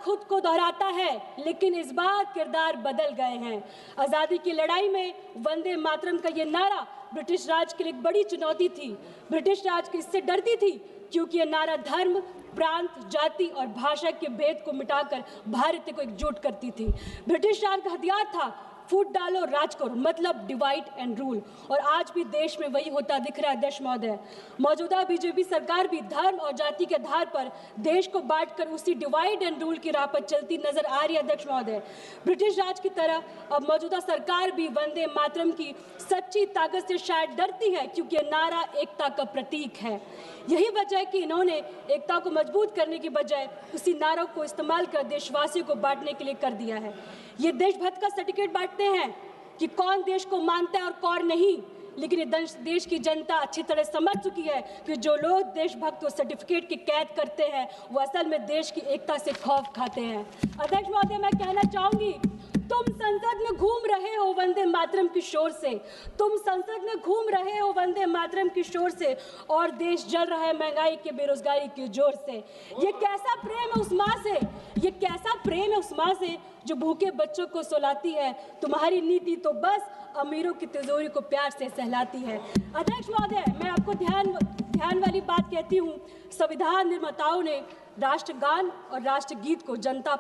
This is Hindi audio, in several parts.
खुद को दोहराता है, लेकिन इस बार किरदार बदल गए हैं। आज़ादी की लड़ाई में वंदे मातरम का ये नारा ब्रिटिश राज के लिए एक बड़ी चुनौती थी। ब्रिटिश राज इससे डरती थी क्योंकि यह नारा धर्म, प्रांत, जाति और भाषा के भेद को मिटाकर भारत को एकजुट करती थी। ब्रिटिश राज का हथियार था फूट डालो राज करो, मतलब डिवाइड एंड रूल। और आज भी देश में वही होता दिख रहा है अध्यक्ष महोदय। मौजूदा बीजेपी सरकार भी धर्म और जाति के आधार पर देश को बांटकर उसी डिवाइड एंड रूल की राह पर चलती नजर आ रही है अध्यक्ष महोदय। ब्रिटिश राज की तरह अब मौजूदा सरकार भी वंदे मातरम की सच्ची ताकत से शायद डरती है, क्योंकि यह नारा एकता का प्रतीक है। यही वजह है कि इन्होंने एकता को मजबूत करने की बजाय उसी नारों को इस्तेमाल कर देशवासियों को बांटने के लिए कर दिया है। ये देशभक्त का सर्टिफिकेट बांटते हैं कि कौन देश को मानता है और कौन नहीं, लेकिन देश की जनता अच्छी तरह समझ चुकी है कि जो लोग देशभक्त को सर्टिफिकेट की कैद करते हैं वो असल में देश की एकता से खौफ खाते हैं। अध्यक्ष महोदय, मैं कहना चाहूंगी, तुम संसद में घूम रहे हो वंदे मातरम की शोर से, तुम संसद में घूम रहे हो वंदे मातरम की शोर से, और देश जल रहा है महंगाई के, बेरोजगारी के जोर से। ये कैसा प्रेम है उस माँ से, ये कैसा प्रेम है उस माँ से जो भूखे बच्चों को सुलाती है। तुम्हारी नीति तो बस अमीरों की तिजोरी को प्यार से सहलाती है। अध्यक्ष महोदय, मैं आपको ध्यान वाली बात कहती हूँ। संविधान निर्माताओं ने राष्ट्रगान और राष्ट्रगीत को जनता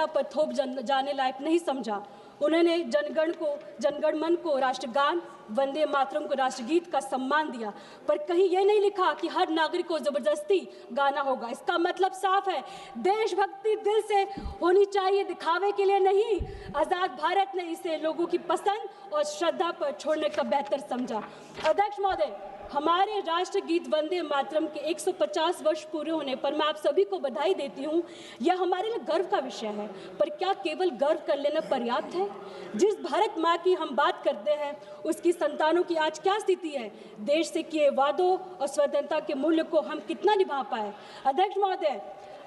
पर थोप जाने लायक नहीं समझा। उन्होंने जनगण मन को राष्ट्रगान, वंदे मातरम को राष्ट्रगीत का सम्मान दिया, पर कहीं यह नहीं लिखा कि हर नागरिक को जबरदस्ती गाना होगा। इसका मतलब साफ है, देशभक्ति दिल से होनी चाहिए, दिखावे के लिए नहीं। आजाद भारत ने इसे लोगों की पसंद और श्रद्धा पर छोड़ने का बेहतर समझा। अध्यक्ष महोदय, हमारे राष्ट्रगीत वंदे मातरम के 150 वर्ष पूरे होने पर मैं आप सभी को बधाई देती हूँ। यह हमारे लिए गर्व का विषय है, पर क्या केवल गर्व कर लेना पर्याप्त है? जिस भारत माँ की हम बात करते हैं, उसकी संतानों की आज क्या स्थिति है? देश से किए वादों और स्वतंत्रता के मूल्य को हम कितना निभा पाए? अध्यक्ष महोदय,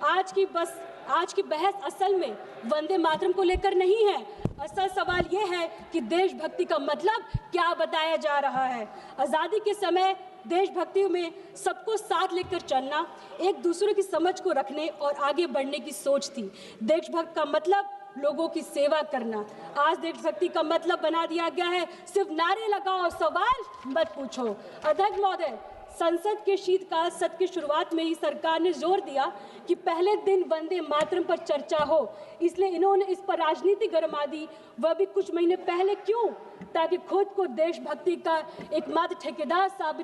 आज की बहस असल में वंदे मातरम को लेकर नहीं है। असल सवाल यह है कि देशभक्ति का मतलब क्या बताया जा रहा है। आज़ादी के समय देशभक्ति में सबको साथ लेकर चलना, एक दूसरे की समझ को रखने और आगे बढ़ने की सोच थी। देशभक्त का मतलब लोगों की सेवा करना। आज देशभक्ति का मतलब बना दिया गया है सिर्फ नारे लगाओ, सवाल मत पूछो। अध्यक्ष महोदय, संसद के शीतकाल सत्र की शुरुआत में ही सरकार ने जोर दिया कि पहले दिन वंदे मातरम पर चर्चा हो, इसलिए इन्होंने इस पर राजनीति गरमा दी, वह भी कुछ महीने पहले। क्यों? ताकि खुद को देशभक्ति का एकमात्र ठेकेदार साबित